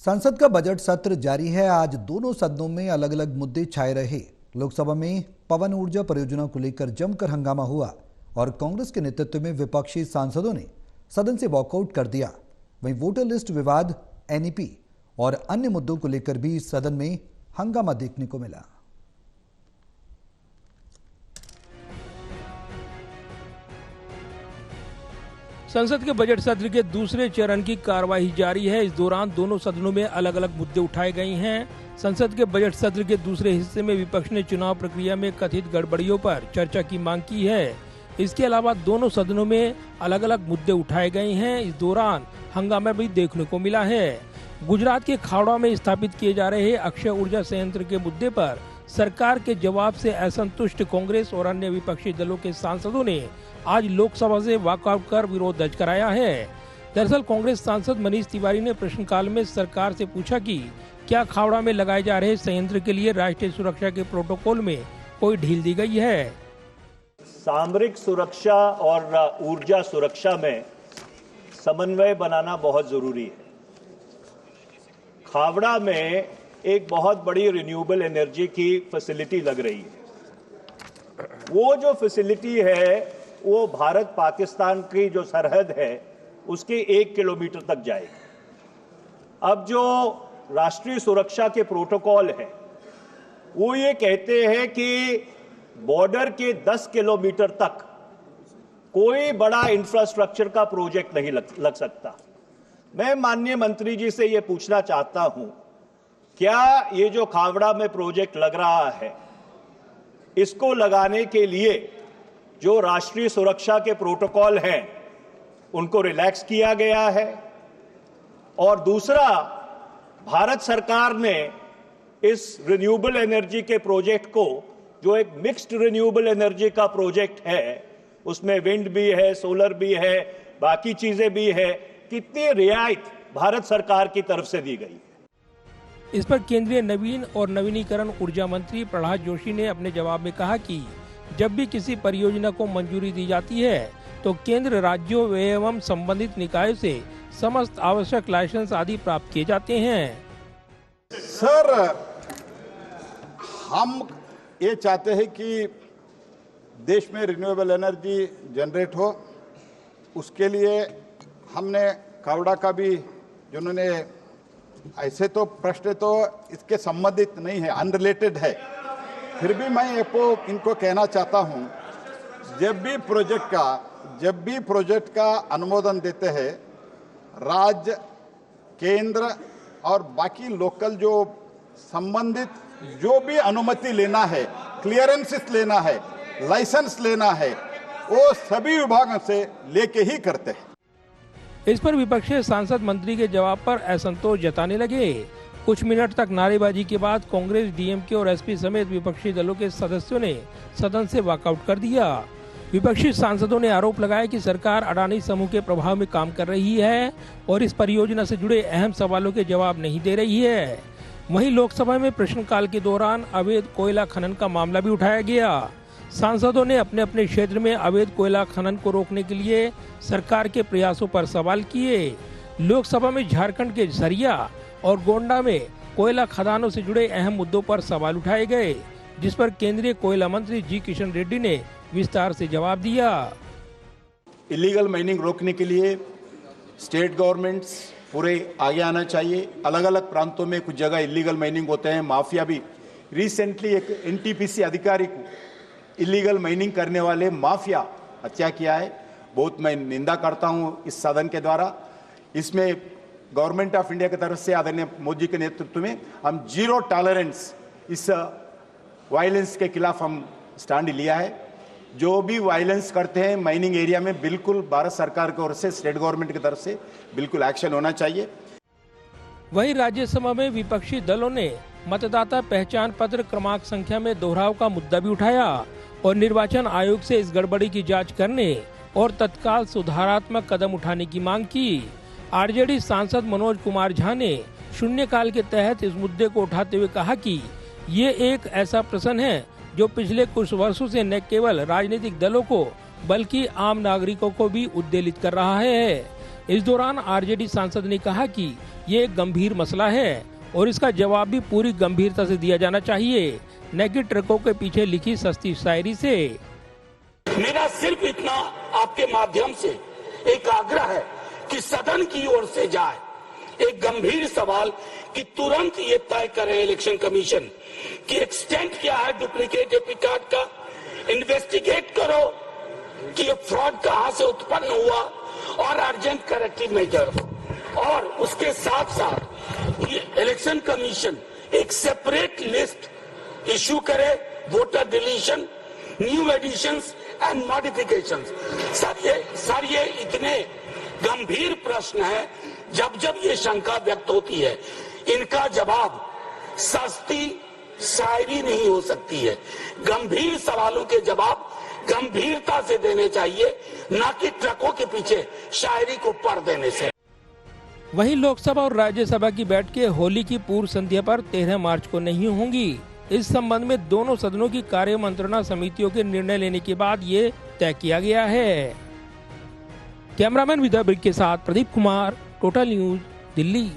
संसद का बजट सत्र जारी है। आज दोनों सदनों में अलग अलग मुद्दे छाए रहे। लोकसभा में पवन ऊर्जा परियोजना को लेकर जमकर हंगामा हुआ और कांग्रेस के नेतृत्व में विपक्षी सांसदों ने सदन से वॉकआउट कर दिया। वहीं वोटर लिस्ट विवाद, एनईपी और अन्य मुद्दों को लेकर भी सदन में हंगामा देखने को मिला। संसद के बजट सत्र के दूसरे चरण की कार्यवाही जारी है। इस दौरान दोनों सदनों में अलग अलग मुद्दे उठाए गए हैं। संसद के बजट सत्र के दूसरे हिस्से में विपक्ष ने चुनाव प्रक्रिया में कथित गड़बड़ियों पर चर्चा की मांग की है। इसके अलावा दोनों सदनों में अलग अलग मुद्दे उठाए गए हैं। इस दौरान हंगामा भी देखने को मिला है। गुजरात के खावड़ा में स्थापित किए जा रहे अक्षय ऊर्जा संयंत्र के मुद्दे पर सरकार के जवाब से असंतुष्ट कांग्रेस और अन्य विपक्षी दलों के सांसदों ने आज लोकसभा से वॉकआउट कर विरोध दर्ज कराया है। दरअसल कांग्रेस सांसद मनीष तिवारी ने प्रश्नकाल में सरकार से पूछा कि क्या खावड़ा में लगाए जा रहे संयंत्र के लिए राष्ट्रीय सुरक्षा के प्रोटोकॉल में कोई ढील दी गई है। सामरिक सुरक्षा और ऊर्जा सुरक्षा में समन्वय बनाना बहुत जरूरी है। खावड़ा में एक बहुत बड़ी रिन्यूएबल एनर्जी की फैसिलिटी लग रही है। वो जो फैसिलिटी है वो भारत पाकिस्तान की जो सरहद है उसके 1 किलोमीटर तक जाएगी। अब जो राष्ट्रीय सुरक्षा के प्रोटोकॉल है वो ये कहते हैं कि बॉर्डर के 10 किलोमीटर तक कोई बड़ा इंफ्रास्ट्रक्चर का प्रोजेक्ट नहीं लग सकता। मैं माननीय मंत्री जी से ये पूछना चाहता हूं, क्या ये जो खावड़ा में प्रोजेक्ट लग रहा है इसको लगाने के लिए जो राष्ट्रीय सुरक्षा के प्रोटोकॉल हैं उनको रिलैक्स किया गया है? और दूसरा, भारत सरकार ने इस रिन्यूएबल एनर्जी के प्रोजेक्ट को, जो एक मिक्स्ड रिन्यूएबल एनर्जी का प्रोजेक्ट है, उसमें विंड भी है, सोलर भी है, बाकी चीजें भी है, कितनी रियायत भारत सरकार की तरफ से दी गई है? इस पर केंद्रीय नवीन और नवीनीकरण ऊर्जा मंत्री प्रहलाद जोशी ने अपने जवाब में कहा कि जब भी किसी परियोजना को मंजूरी दी जाती है तो केंद्र, राज्यों एवं संबंधित निकायों से समस्त आवश्यक लाइसेंस आदि प्राप्त किए जाते हैं। सर, हम ये चाहते हैं कि देश में रिन्यूएबल एनर्जी जनरेट हो। उसके लिए हमने खावड़ा का भी, जिन्होंने ऐसे तो प्रश्न तो इसके संबंधित नहीं है, अनरिलेटेड है, फिर भी मैं इनको कहना चाहता हूं, जब भी प्रोजेक्ट का अनुमोदन देते हैं, राज्य, केंद्र और बाकी लोकल जो संबंधित जो भी अनुमति लेना है, क्लियरेंसेस लेना है, लाइसेंस लेना है, वो सभी विभागों से लेके ही करते हैं। इस पर विपक्षी सांसद मंत्री के जवाब पर असंतोष जताने लगे। कुछ मिनट तक नारेबाजी के बाद कांग्रेस, डीएमके और एसपी समेत विपक्षी दलों के सदस्यों ने सदन से वॉकआउट कर दिया। विपक्षी सांसदों ने आरोप लगाया कि सरकार अडानी समूह के प्रभाव में काम कर रही है और इस परियोजना से जुड़े अहम सवालों के जवाब नहीं दे रही है। वहीं लोकसभा में प्रश्नकाल के दौरान अवैध कोयला खनन का मामला भी उठाया गया। सांसदों ने अपने अपने क्षेत्र में अवैध कोयला खनन को रोकने के लिए सरकार के प्रयासों पर सवाल किए। लोकसभा में झारखंड के झरिया और गोंडा में कोयला खदानों से जुड़े अहम मुद्दों पर सवाल उठाए गए, जिस पर केंद्रीय कोयला मंत्री जी किशन रेड्डी ने विस्तार से जवाब दिया। इलीगल माइनिंग रोकने के लिए स्टेट गवर्नमेंट्स पूरे आगे आना चाहिए। अलग अलग प्रांतों में कुछ जगह इलीगल माइनिंग होते हैं, माफिया भी। रिसेंटली एक एनटीपीसी अधिकारी को इलीगल माइनिंग करने वाले माफिया हत्या किया है। बहुत मैं निंदा करता हूं इस सदन के द्वारा। इसमें गवर्नमेंट ऑफ इंडिया की तरफ से आदरणीय मोदी के नेतृत्व में हम जीरो टॉलरेंस इस वायलेंस के खिलाफ हम स्टैंड लिया है। जो भी वायलेंस करते हैं माइनिंग एरिया में, बिल्कुल भारत सरकार की ओर से, स्टेट गवर्नमेंट की तरफ से बिल्कुल एक्शन होना चाहिए। वहीं राज्यसभा में विपक्षी दलों ने मतदाता पहचान पत्र क्रमांक संख्या में दोहराव का मुद्दा भी उठाया और निर्वाचन आयोग से इस गड़बड़ी की जांच करने और तत्काल सुधारात्मक कदम उठाने की मांग की। आरजेडी सांसद मनोज कुमार झा ने शून्यकाल के तहत इस मुद्दे को उठाते हुए कहा कि ये एक ऐसा प्रश्न है जो पिछले कुछ वर्षों से न केवल राजनीतिक दलों को बल्कि आम नागरिकों को भी उद्वेलित कर रहा है। इस दौरान आरजेडी सांसद ने कहा कि ये एक गंभीर मसला है और इसका जवाब भी पूरी गंभीरता से दिया जाना चाहिए, न कि ट्रकों के पीछे लिखी सस्ती शायरी से। मेरा सिर्फ इतना आपके माध्यम से एक आग्रह है कि सदन की ओर से जाए एक गंभीर सवाल कि तुरंत ये तय करे इलेक्शन कमीशन कि एक्सटेंट क्या है डुप्लीकेट एपी कार्ड का, इन्वेस्टिगेट करो कि ये फ्रॉड कहां से उत्पन्न हुआ और अर्जेंट करेक्टिव मेजर हो। और उसके साथ साथ ये इलेक्शन कमीशन एक सेपरेट लिस्ट इशू करे voter deletion, new additions and modifications. Sir ये इतने गंभीर प्रश्न है, जब जब ये शंका व्यक्त होती है इनका जवाब सस्ती शायरी नहीं हो सकती है। गंभीर सवालों के जवाब गंभीरता से देने चाहिए, न कि ट्रकों के पीछे शायरी को पढ़ देने से। वहीं लोकसभा और राज्यसभा की बैठकें होली की पूर्व संध्या पर 13 मार्च को नहीं होंगी। इस संबंध में दोनों सदनों की कार्य मंत्रणा समितियों के निर्णय लेने के बाद ये तय किया गया है। कैमरामैन विदा ब्रिक के साथ प्रदीप कुमार, टोटल न्यूज, दिल्ली।